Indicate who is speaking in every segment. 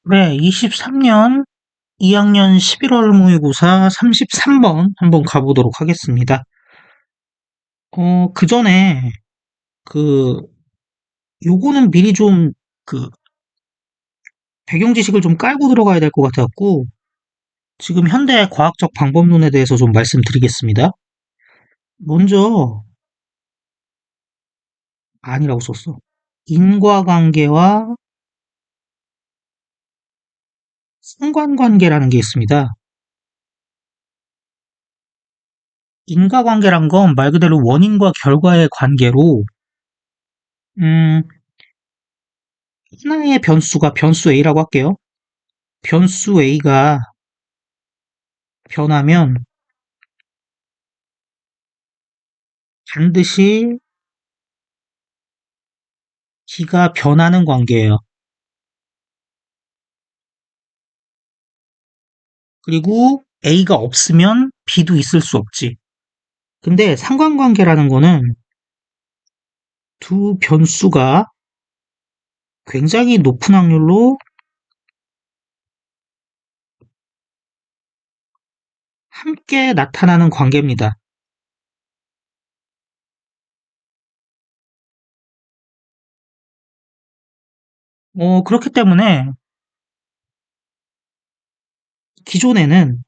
Speaker 1: 네, 23년 2학년 11월 모의고사 33번 한번 가보도록 하겠습니다. 그 전에, 그, 요거는 미리 좀, 그, 배경 지식을 좀 깔고 들어가야 될 것 같아갖고, 지금 현대 과학적 방법론에 대해서 좀 말씀드리겠습니다. 먼저, 아니라고 썼어. 인과관계와 상관관계라는 게 있습니다. 인과관계란 건 말 그대로 원인과 결과의 관계로, 음, 하나의 변수가 변수 A라고 할게요. 변수 A가 변하면 반드시 B가 변하는 관계예요. 그리고 A가 없으면 B도 있을 수 없지. 근데 상관관계라는 거는 두 변수가 굉장히 높은 확률로 함께 나타나는 관계입니다. 그렇기 때문에 기존에는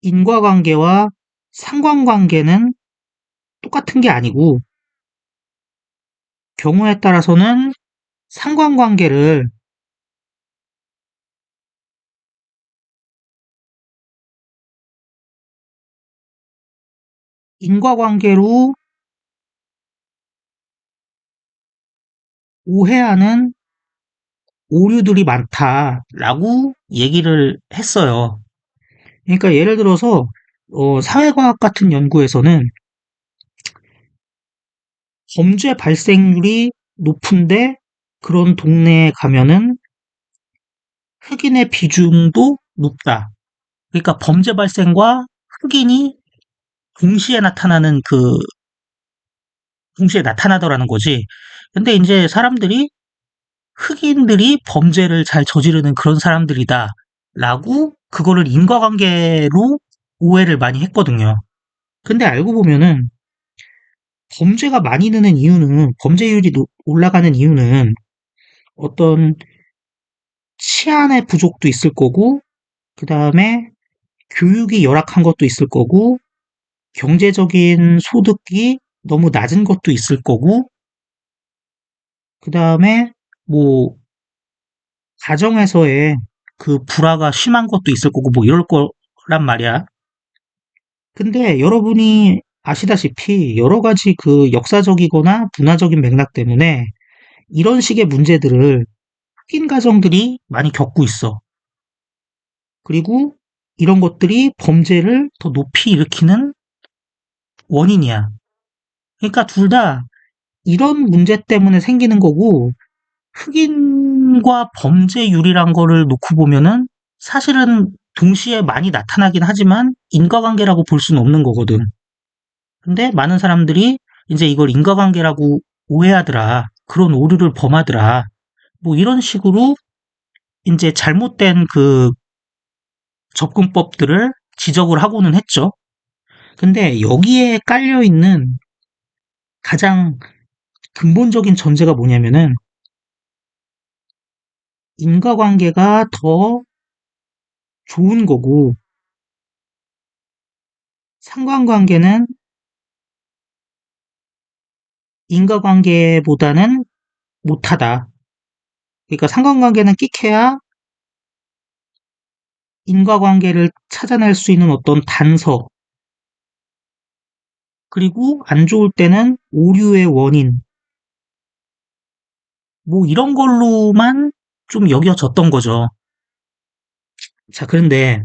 Speaker 1: 인과관계와 상관관계는 똑같은 게 아니고 경우에 따라서는 상관관계를 인과관계로 오해하는 오류들이 많다라고 얘기를 했어요. 그러니까 예를 들어서 사회과학 같은 연구에서는 범죄 발생률이 높은데 그런 동네에 가면은 흑인의 비중도 높다. 그러니까 범죄 발생과 흑인이 동시에 나타나는 동시에 나타나더라는 거지. 근데 이제 사람들이 흑인들이 범죄를 잘 저지르는 그런 사람들이다. 라고 그거를 인과관계로 오해를 많이 했거든요. 근데 알고 보면은 범죄가 많이 느는 이유는, 범죄율이 올라가는 이유는 어떤 치안의 부족도 있을 거고, 그 다음에 교육이 열악한 것도 있을 거고, 경제적인 소득이 너무 낮은 것도 있을 거고, 그 다음에 뭐, 가정에서의 그 불화가 심한 것도 있을 거고, 뭐 이럴 거란 말이야. 근데 여러분이 아시다시피 여러 가지 그 역사적이거나 문화적인 맥락 때문에 이런 식의 문제들을 흑인 가정들이 많이 겪고 있어. 그리고 이런 것들이 범죄를 더 높이 일으키는 원인이야. 그러니까 둘 다 이런 문제 때문에 생기는 거고, 흑인과 범죄율이란 거를 놓고 보면은 사실은 동시에 많이 나타나긴 하지만 인과관계라고 볼 수는 없는 거거든. 근데 많은 사람들이 이제 이걸 인과관계라고 오해하더라. 그런 오류를 범하더라. 뭐 이런 식으로 이제 잘못된 그 접근법들을 지적을 하고는 했죠. 근데 여기에 깔려 있는 가장 근본적인 전제가 뭐냐면은 인과관계가 더 좋은 거고 상관관계는 인과관계보다는 못하다. 그러니까 상관관계는 끽해야 인과관계를 찾아낼 수 있는 어떤 단서, 그리고 안 좋을 때는 오류의 원인, 뭐 이런 걸로만 좀 여겨졌던 거죠. 자, 그런데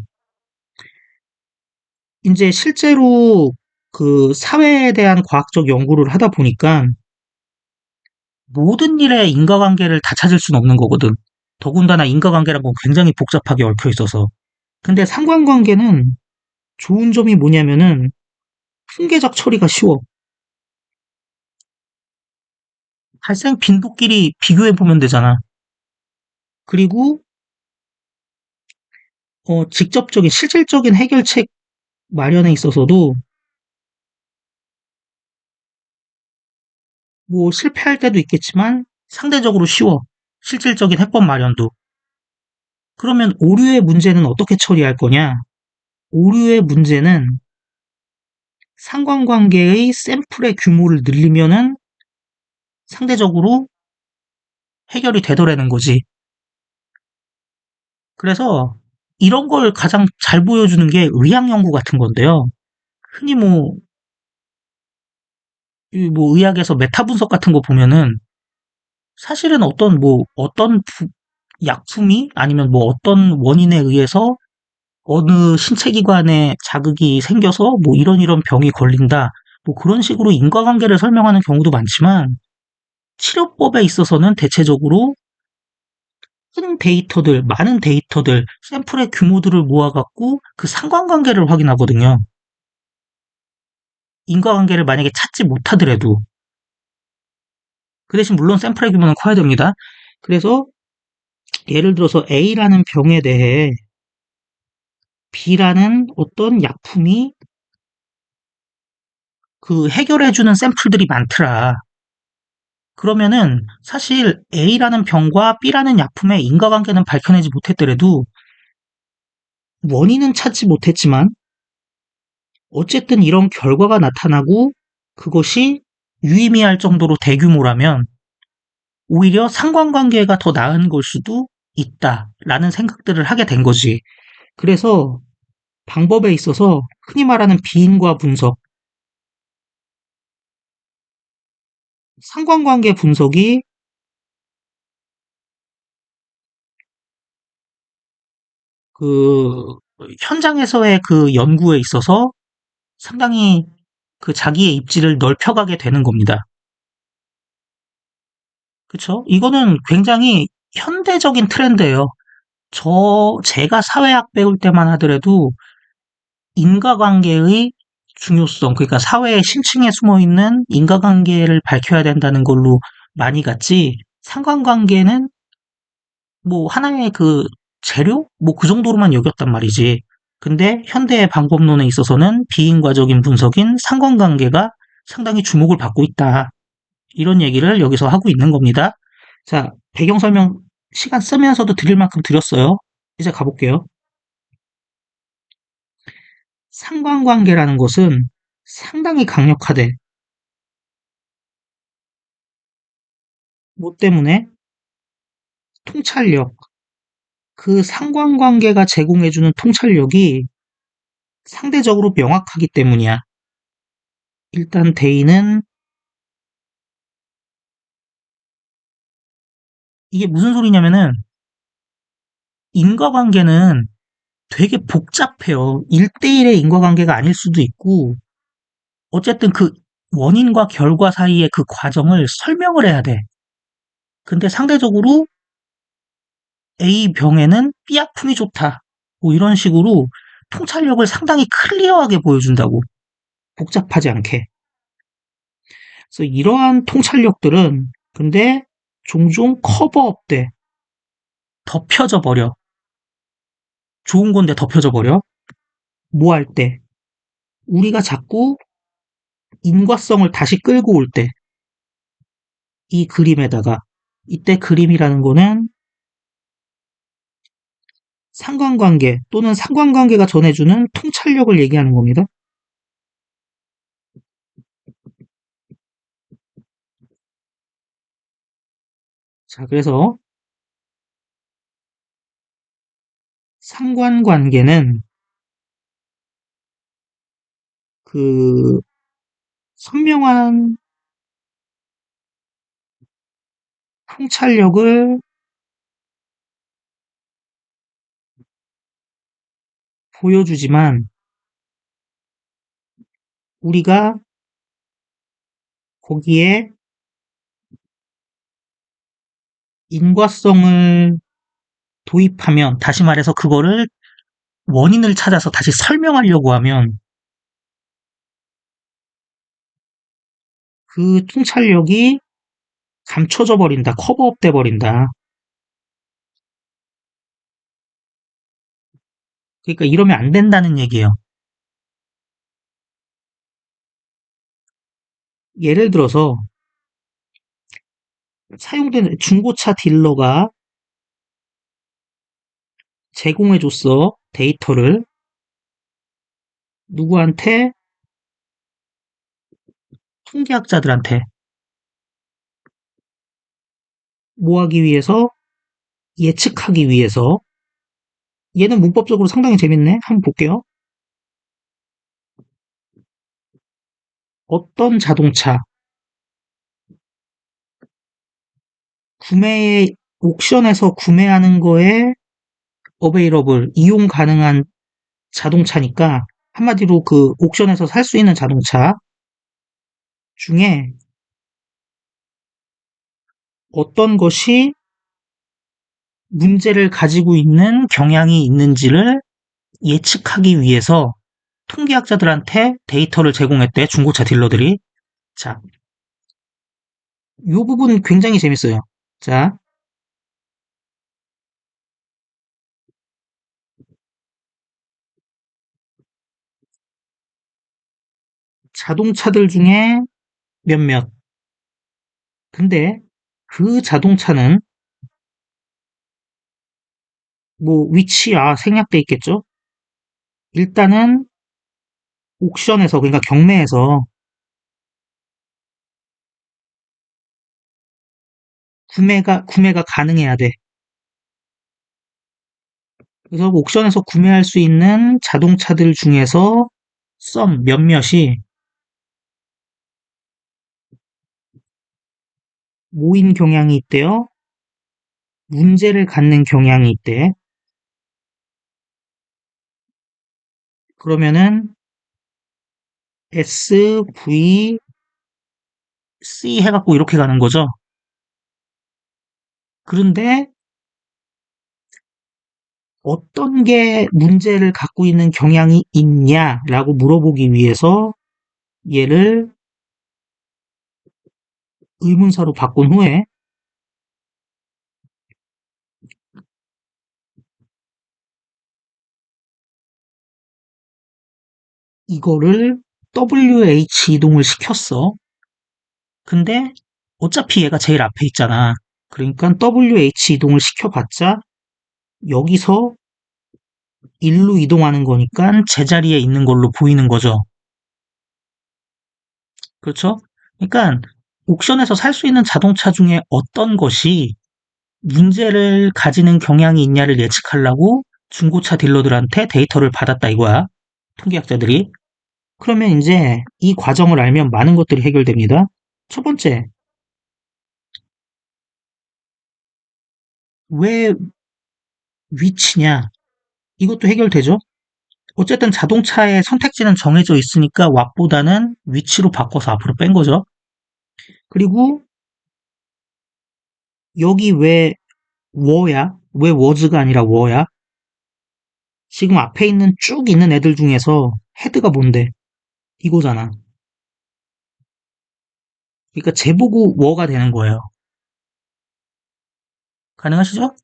Speaker 1: 이제 실제로 그 사회에 대한 과학적 연구를 하다 보니까 모든 일에 인과관계를 다 찾을 수는 없는 거거든. 더군다나 인과관계란 건 굉장히 복잡하게 얽혀 있어서. 근데 상관관계는 좋은 점이 뭐냐면은 통계적 처리가 쉬워. 발생 빈도끼리 비교해 보면 되잖아. 그리고 직접적인 실질적인 해결책 마련에 있어서도 뭐 실패할 때도 있겠지만 상대적으로 쉬워. 실질적인 해법 마련도. 그러면 오류의 문제는 어떻게 처리할 거냐? 오류의 문제는 상관관계의 샘플의 규모를 늘리면은 상대적으로 해결이 되더라는 거지. 그래서 이런 걸 가장 잘 보여주는 게 의학 연구 같은 건데요. 흔히 뭐 의학에서 메타 분석 같은 거 보면은 사실은 어떤 약품이 아니면 뭐 어떤 원인에 의해서 어느 신체 기관에 자극이 생겨서 뭐 이런 병이 걸린다. 뭐 그런 식으로 인과관계를 설명하는 경우도 많지만 치료법에 있어서는 대체적으로 많은 데이터들, 샘플의 규모들을 모아갖고 그 상관관계를 확인하거든요. 인과관계를 만약에 찾지 못하더라도. 그 대신 물론 샘플의 규모는 커야 됩니다. 그래서 예를 들어서 A라는 병에 대해 B라는 어떤 약품이 그 해결해주는 샘플들이 많더라. 그러면은 사실 A라는 병과 B라는 약품의 인과관계는 밝혀내지 못했더라도 원인은 찾지 못했지만 어쨌든 이런 결과가 나타나고 그것이 유의미할 정도로 대규모라면 오히려 상관관계가 더 나은 걸 수도 있다라는 생각들을 하게 된 거지. 그래서 방법에 있어서 흔히 말하는 비인과 분석, 상관관계 분석이 그 현장에서의 그 연구에 있어서 상당히 그 자기의 입지를 넓혀가게 되는 겁니다. 그쵸? 이거는 굉장히 현대적인 트렌드예요. 제가 사회학 배울 때만 하더라도 인과관계의 중요성, 그러니까 사회의 심층에 숨어 있는 인과관계를 밝혀야 된다는 걸로 많이 갔지, 상관관계는 뭐 하나의 그 재료? 뭐 그 정도로만 여겼단 말이지. 근데 현대의 방법론에 있어서는 비인과적인 분석인 상관관계가 상당히 주목을 받고 있다. 이런 얘기를 여기서 하고 있는 겁니다. 자, 배경 설명 시간 쓰면서도 드릴 만큼 드렸어요. 이제 가볼게요. 상관관계라는 것은 상당히 강력하대. 뭐 때문에? 통찰력. 그 상관관계가 제공해주는 통찰력이 상대적으로 명확하기 때문이야. 일단 대인은 이게 무슨 소리냐면은 인과관계는 되게 복잡해요. 1대1의 인과관계가 아닐 수도 있고 어쨌든 그 원인과 결과 사이의 그 과정을 설명을 해야 돼. 근데 상대적으로 A 병에는 B 약품이 좋다. 뭐 이런 식으로 통찰력을 상당히 클리어하게 보여준다고. 복잡하지 않게. 그래서 이러한 통찰력들은 근데 종종 커버업 돼. 덮여져 버려. 좋은 건데 덮여져 버려. 뭐 할 때? 우리가 자꾸 인과성을 다시 끌고 올 때, 이 그림에다가, 이때 그림이라는 거는 상관관계 또는 상관관계가 전해주는 통찰력을 얘기하는 겁니다. 자, 그래서 상관관계는 그 선명한 통찰력을 보여주지만 우리가 거기에 인과성을 도입하면, 다시 말해서 그거를 원인을 찾아서 다시 설명하려고 하면 그 통찰력이 감춰져 버린다, 커버업 돼 버린다. 그러니까 이러면 안 된다는 얘기예요. 예를 들어서 사용된 중고차 딜러가 제공해줬어, 데이터를. 누구한테? 통계학자들한테. 뭐 하기 위해서? 예측하기 위해서. 얘는 문법적으로 상당히 재밌네. 한번 볼게요. 어떤 자동차, 구매, 옥션에서 구매하는 거에 어베이러블, 이용 가능한 자동차니까 한마디로 그 옥션에서 살 수 있는 자동차 중에 어떤 것이 문제를 가지고 있는 경향이 있는지를 예측하기 위해서 통계학자들한테 데이터를 제공했대, 중고차 딜러들이. 자, 이 부분 굉장히 재밌어요. 자, 자동차들 중에 몇몇. 근데 그 자동차는 뭐 위치야 생략돼 있겠죠? 일단은 옥션에서, 그러니까 경매에서 구매가 가능해야 돼. 그래서 옥션에서 구매할 수 있는 자동차들 중에서 몇몇이 모인 경향이 있대요. 문제를 갖는 경향이 있대. 그러면은 S, V, C 해갖고 이렇게 가는 거죠. 그런데 어떤 게 문제를 갖고 있는 경향이 있냐라고 물어보기 위해서 얘를 의문사로 바꾼 후에 이거를 WH 이동을 시켰어. 근데 어차피 얘가 제일 앞에 있잖아. 그러니까 WH 이동을 시켜봤자 여기서 일로 이동하는 거니까 제자리에 있는 걸로 보이는 거죠. 그렇죠? 그러니까 옥션에서 살 수 있는 자동차 중에 어떤 것이 문제를 가지는 경향이 있냐를 예측하려고 중고차 딜러들한테 데이터를 받았다 이거야. 통계학자들이. 그러면 이제 이 과정을 알면 많은 것들이 해결됩니다. 첫 번째, 왜 위치냐? 이것도 해결되죠? 어쨌든 자동차의 선택지는 정해져 있으니까 왓보다는 위치로 바꿔서 앞으로 뺀 거죠. 그리고 여기 왜 워야? 왜 워즈가 아니라 워야? 지금 앞에 있는 쭉 있는 애들 중에서 헤드가 뭔데? 이거잖아. 그러니까 제보고 워가 되는 거예요. 가능하시죠?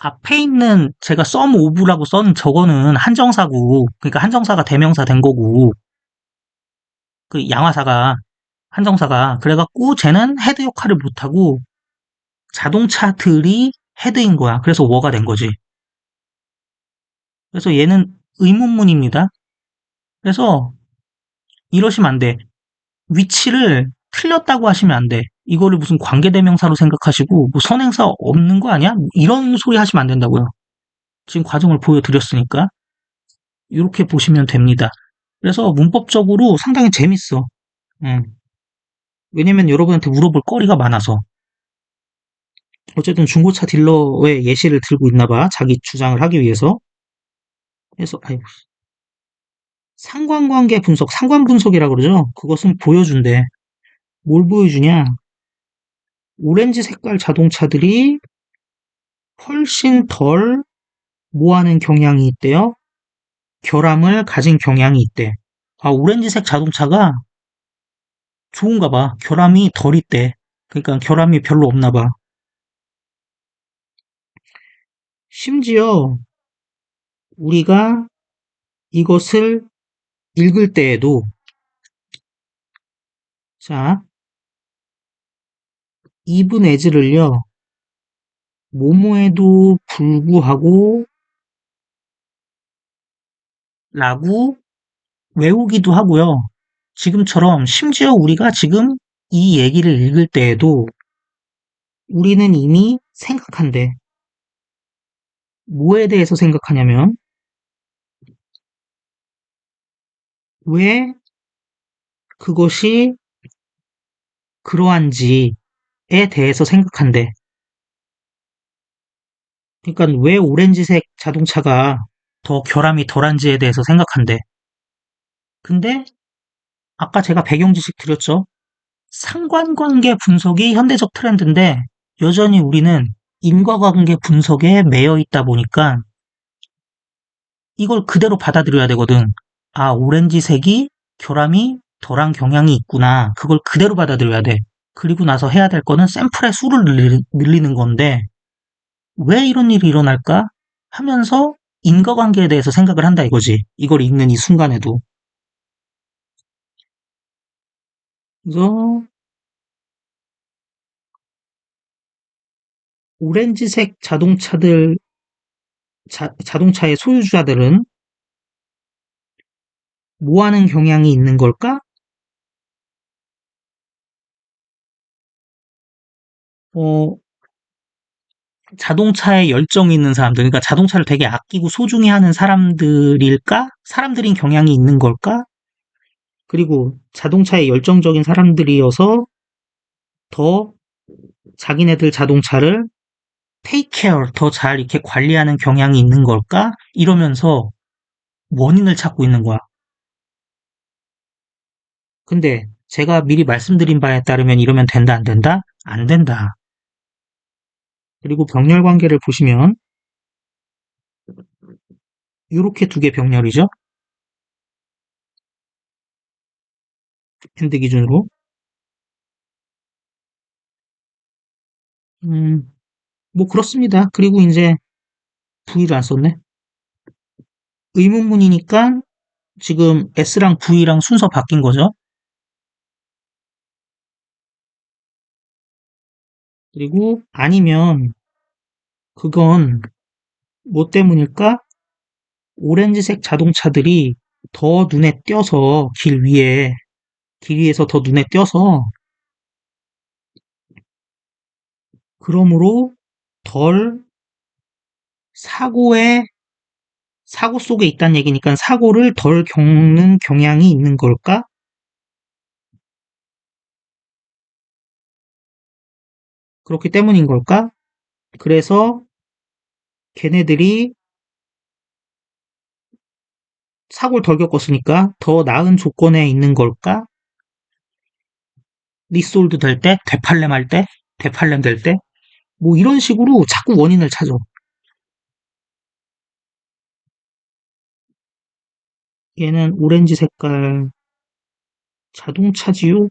Speaker 1: 앞에 있는 제가 썸 오브라고 쓴 저거는 한정사고, 그러니까 한정사가 대명사 된 거고, 그 양화사가, 한정사가, 그래갖고 쟤는 헤드 역할을 못하고 자동차들이 헤드인 거야. 그래서 워가 된 거지. 그래서 얘는 의문문입니다. 그래서 이러시면 안 돼. 위치를 틀렸다고 하시면 안 돼. 이거를 무슨 관계대명사로 생각하시고 뭐 선행사 없는 거 아니야? 이런 소리 하시면 안 된다고요. 지금 과정을 보여드렸으니까 이렇게 보시면 됩니다. 그래서 문법적으로 상당히 재밌어. 음. 왜냐면 여러분한테 물어볼 거리가 많아서. 어쨌든 중고차 딜러의 예시를 들고 있나 봐. 자기 주장을 하기 위해서. 그래서 상관관계 분석, 상관 분석이라고 그러죠. 그것은 보여준대. 뭘 보여주냐? 오렌지 색깔 자동차들이 훨씬 덜 뭐하는 경향이 있대요. 결함을 가진 경향이 있대. 아, 오렌지색 자동차가 좋은가 봐. 결함이 덜 있대. 그러니까 결함이 별로 없나 봐. 심지어 우리가 이것을 읽을 때에도, 자, even as를요, 뭐뭐에도 불구하고 라고 외우기도 하고요. 지금처럼 심지어 우리가 지금 이 얘기를 읽을 때에도 우리는 이미 생각한대. 뭐에 대해서 생각하냐면, 왜 그것이 그러한지에 대해서 생각한대. 그러니까 왜 오렌지색 자동차가 더 결함이 덜한지에 대해서 생각한대. 근데 아까 제가 배경 지식 드렸죠? 상관관계 분석이 현대적 트렌드인데 여전히 우리는 인과관계 분석에 매여 있다 보니까 이걸 그대로 받아들여야 되거든. 아, 오렌지색이 결함이 덜한 경향이 있구나. 그걸 그대로 받아들여야 돼. 그리고 나서 해야 될 거는 샘플의 수를 늘리는 건데 왜 이런 일이 일어날까 하면서 인과관계에 대해서 생각을 한다 이거지. 이걸 읽는 이 순간에도. 그래서 오렌지색 자동차의 소유주자들은 뭐 하는 경향이 있는 걸까? 어, 자동차에 열정이 있는 사람들, 그러니까 자동차를 되게 아끼고 소중히 하는 사람들일까? 사람들인 경향이 있는 걸까? 그리고 자동차에 열정적인 사람들이어서 더 자기네들 자동차를 take care, 더 잘 이렇게 관리하는 경향이 있는 걸까? 이러면서 원인을 찾고 있는 거야. 근데 제가 미리 말씀드린 바에 따르면 이러면 된다, 안 된다? 안 된다. 그리고 병렬 관계를 보시면 이렇게 두 개 병렬이죠. 핸드 기준으로. 음, 뭐 그렇습니다. 그리고 이제 V를 안 썼네. 의문문이니까 지금 S랑 V랑 순서 바뀐 거죠. 그리고 아니면 그건 뭐 때문일까? 오렌지색 자동차들이 더 눈에 띄어서 길 위에서 더 눈에 띄어서 그러므로 덜 사고에 사고 속에 있다는 얘기니까 사고를 덜 겪는 경향이 있는 걸까? 그렇기 때문인 걸까? 그래서 걔네들이 사고를 덜 겪었으니까 더 나은 조건에 있는 걸까? 리솔드 될 때, 되팔렘 할 때, 되팔렘 될 때, 뭐 이런 식으로 자꾸 원인을 찾아. 얘는 오렌지 색깔 자동차지요?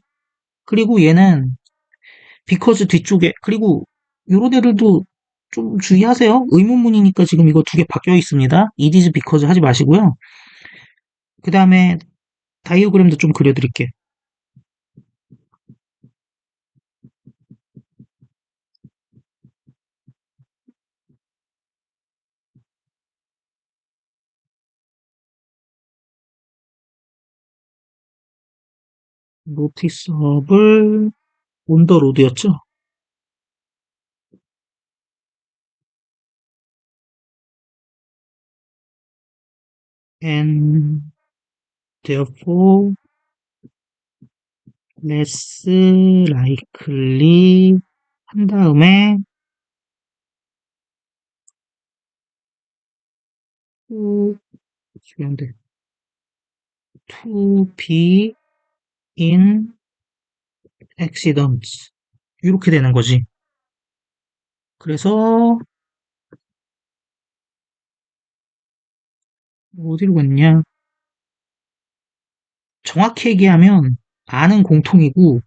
Speaker 1: 그리고 얘는 비커즈 뒤쪽에, 그리고 요런 애들도 좀 주의하세요. 의문문이니까 지금 이거 두 개 바뀌어 있습니다. It is because 하지 마시고요. 그 다음에 다이어그램도 좀 그려드릴게요. 노티스업을 온더 로드였죠. And therefore less likely 한 다음에 to, 안 돼. to be in accidents 이렇게 되는 거지. 그래서 어디로 갔냐? 정확히 얘기하면 아는 공통이고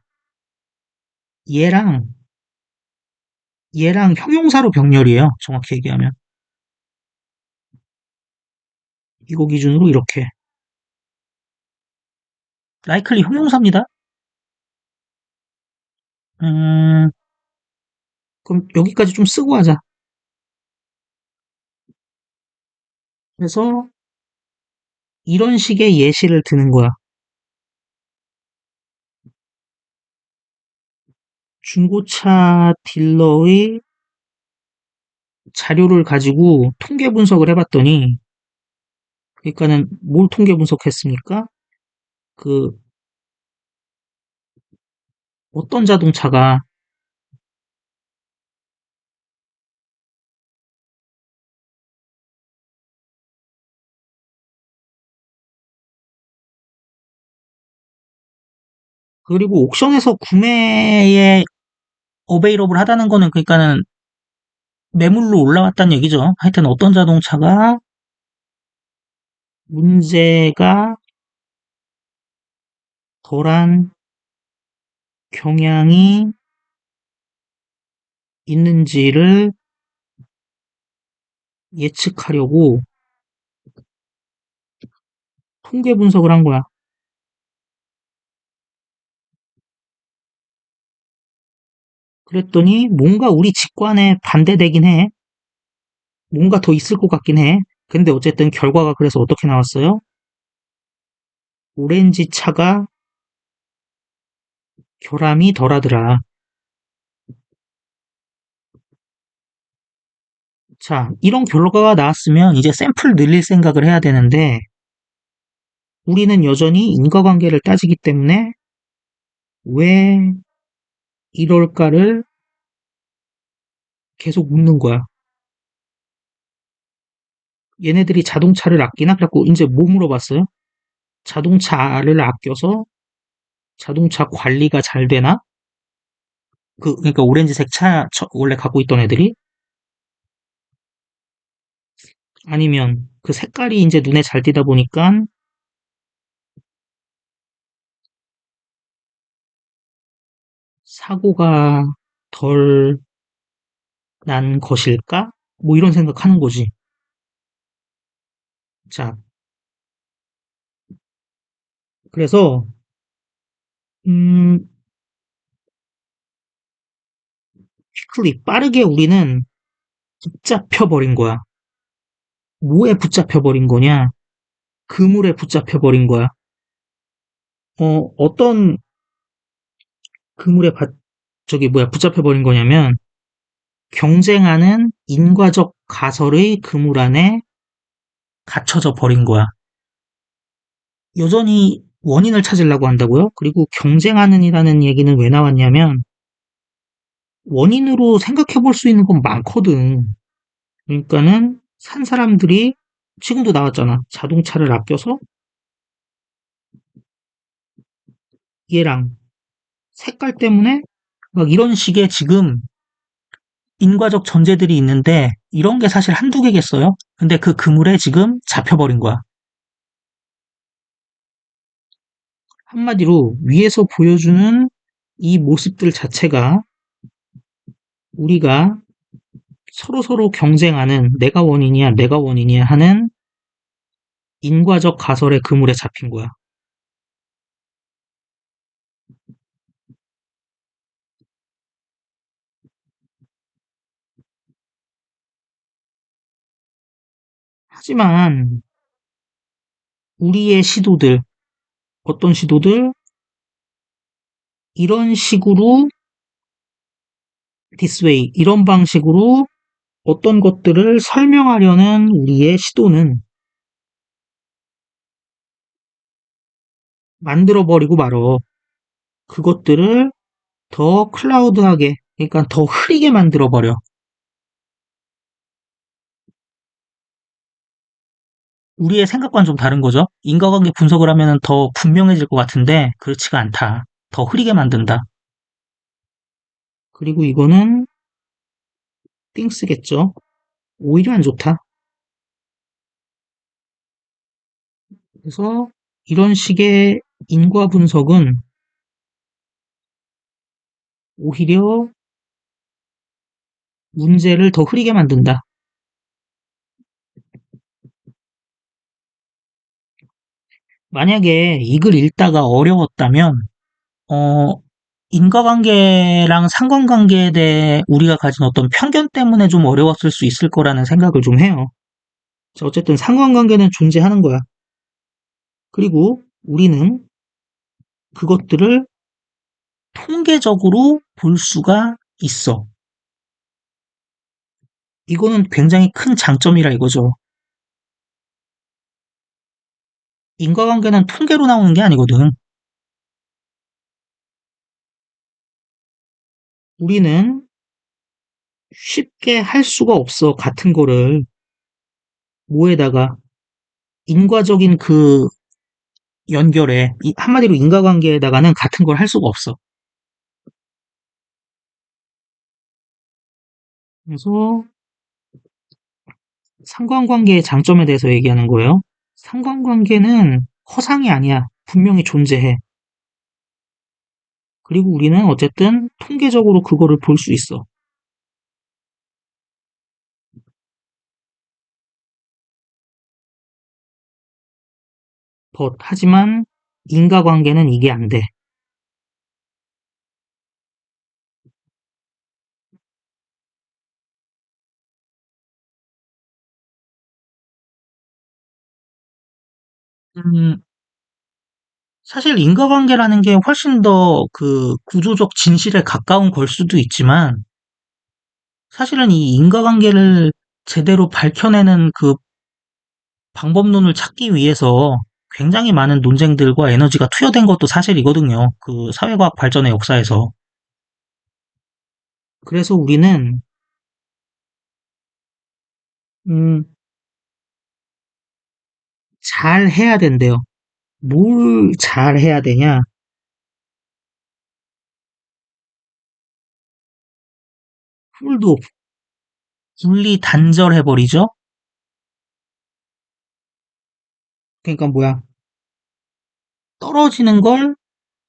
Speaker 1: 얘랑 얘랑 형용사로 병렬이에요. 정확히 얘기하면 이거 기준으로 이렇게 likely 형용사입니다. 음, 그럼 여기까지 좀 쓰고 하자. 그래서 이런 식의 예시를 드는 거야. 중고차 딜러의 자료를 가지고 통계 분석을 해봤더니, 그러니까는 뭘 통계 분석했습니까? 그 어떤 자동차가 그리고 옥션에서 구매에 어베이러블 하다는 거는 그러니까는 매물로 올라왔다는 얘기죠. 하여튼 어떤 자동차가 문제가 덜한 경향이 있는지를 예측하려고 통계 분석을 한 거야. 그랬더니 뭔가 우리 직관에 반대되긴 해. 뭔가 더 있을 것 같긴 해. 근데 어쨌든 결과가 그래서 어떻게 나왔어요? 오렌지 차가 결함이 덜하더라. 자, 이런 결과가 나왔으면 이제 샘플 늘릴 생각을 해야 되는데 우리는 여전히 인과관계를 따지기 때문에 왜 이럴까를 계속 묻는 거야. 얘네들이 자동차를 아끼나? 그래갖고 이제 뭐 물어봤어요? 자동차를 아껴서 자동차 관리가 잘 되나? 그러니까 오렌지색 차 원래 갖고 있던 애들이 아니면 그 색깔이 이제 눈에 잘 띄다 보니까 사고가 덜 난 것일까? 뭐 이런 생각하는 거지. 자, 그래서 음, 퀵클리 빠르게 우리는 붙잡혀 버린 거야. 뭐에 붙잡혀 버린 거냐? 그물에 붙잡혀 버린 거야. 어떤 그물에 붙잡혀 버린 거냐면 경쟁하는 인과적 가설의 그물 안에 갇혀져 버린 거야. 여전히 원인을 찾으려고 한다고요? 그리고 경쟁하는이라는 얘기는 왜 나왔냐면 원인으로 생각해 볼 수 있는 건 많거든. 그러니까는 산 사람들이 지금도 나왔잖아. 자동차를 아껴서 얘랑 색깔 때문에 막 이런 식의 지금 인과적 전제들이 있는데 이런 게 사실 한두 개겠어요? 근데 그 그물에 지금 잡혀버린 거야. 한마디로 위에서 보여주는 이 모습들 자체가 우리가 서로서로 경쟁하는 내가 원인이야 하는 인과적 가설의 그물에 잡힌 거야. 하지만 우리의 시도들, 어떤 시도들, 이런 식으로 this way, 이런 방식으로 어떤 것들을 설명하려는 우리의 시도는 만들어버리고 말어. 그것들을 더 클라우드하게, 그러니까 더 흐리게 만들어버려. 우리의 생각과는 좀 다른 거죠. 인과관계 분석을 하면 더 분명해질 것 같은데 그렇지가 않다. 더 흐리게 만든다. 그리고 이거는 띵스겠죠. 오히려 안 좋다. 그래서 이런 식의 인과 분석은 오히려 문제를 더 흐리게 만든다. 만약에 이 글 읽다가 어려웠다면, 어, 인과관계랑 상관관계에 대해 우리가 가진 어떤 편견 때문에 좀 어려웠을 수 있을 거라는 생각을 좀 해요. 어쨌든 상관관계는 존재하는 거야. 그리고 우리는 그것들을 통계적으로 볼 수가 있어. 이거는 굉장히 큰 장점이라 이거죠. 인과관계는 통계로 나오는 게 아니거든. 우리는 쉽게 할 수가 없어. 같은 거를 뭐에다가 인과적인 그 연결에 한마디로 인과관계에다가는 같은 걸 할 수가 없어. 그래서 상관관계의 장점에 대해서 얘기하는 거예요. 상관관계는 허상이 아니야. 분명히 존재해. 그리고 우리는 어쨌든 통계적으로 그거를 볼 수 있어. 하지만 인과관계는 이게 안 돼. 음, 사실 인과관계라는 게 훨씬 더 그 구조적 진실에 가까운 걸 수도 있지만 사실은 이 인과관계를 제대로 밝혀내는 그 방법론을 찾기 위해서 굉장히 많은 논쟁들과 에너지가 투여된 것도 사실이거든요. 그 사회과학 발전의 역사에서. 그래서 우리는 음, 잘 해야 된대요. 뭘 잘 해야 되냐? 홀도 분리 단절해버리죠? 그러니까 뭐야? 떨어지는 걸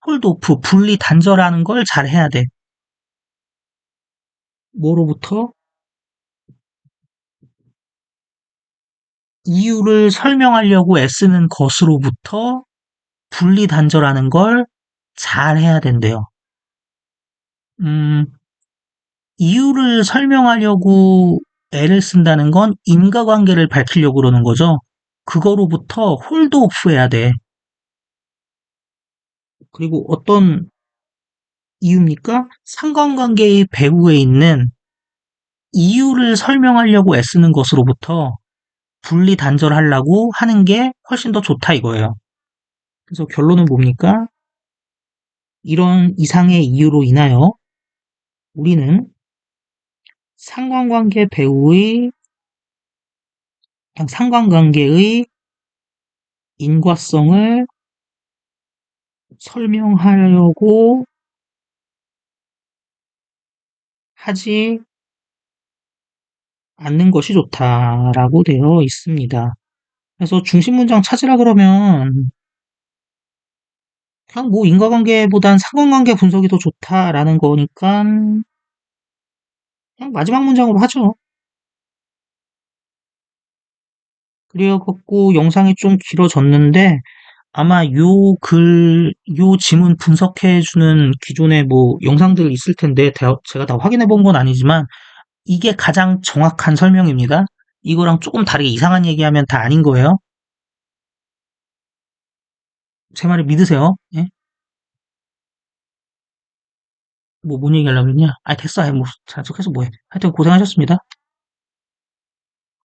Speaker 1: 홀드 오프, 분리 단절하는 걸 잘 해야 돼. 뭐로부터? 이유를 설명하려고 애쓰는 것으로부터 분리 단절하는 걸 잘 해야 된대요. 음, 이유를 설명하려고 애를 쓴다는 건 인과관계를 밝히려고 그러는 거죠. 그거로부터 홀드 오프 해야 돼. 그리고 어떤 이유입니까? 상관관계의 배후에 있는 이유를 설명하려고 애쓰는 것으로부터 분리 단절하려고 하는 게 훨씬 더 좋다 이거예요. 그래서 결론은 뭡니까? 이런 이상의 이유로 인하여 우리는 상관관계 배후의 상관관계의 인과성을 설명하려고 하지 않는 것이 좋다라고 되어 있습니다. 그래서 중심 문장 찾으라 그러면 그냥 뭐 인과관계보단 상관관계 분석이 더 좋다라는 거니까 그냥 마지막 문장으로 하죠. 그래갖고 영상이 좀 길어졌는데 아마 요 지문 분석해주는 기존의 뭐 영상들 있을 텐데 제가 다 확인해 본 건 아니지만 이게 가장 정확한 설명입니다. 이거랑 조금 다르게 이상한 얘기하면 다 아닌 거예요. 제 말을 믿으세요. 예? 뭔 얘기 하려고 했냐? 됐어. 뭐, 계속 뭐해. 하여튼 고생하셨습니다.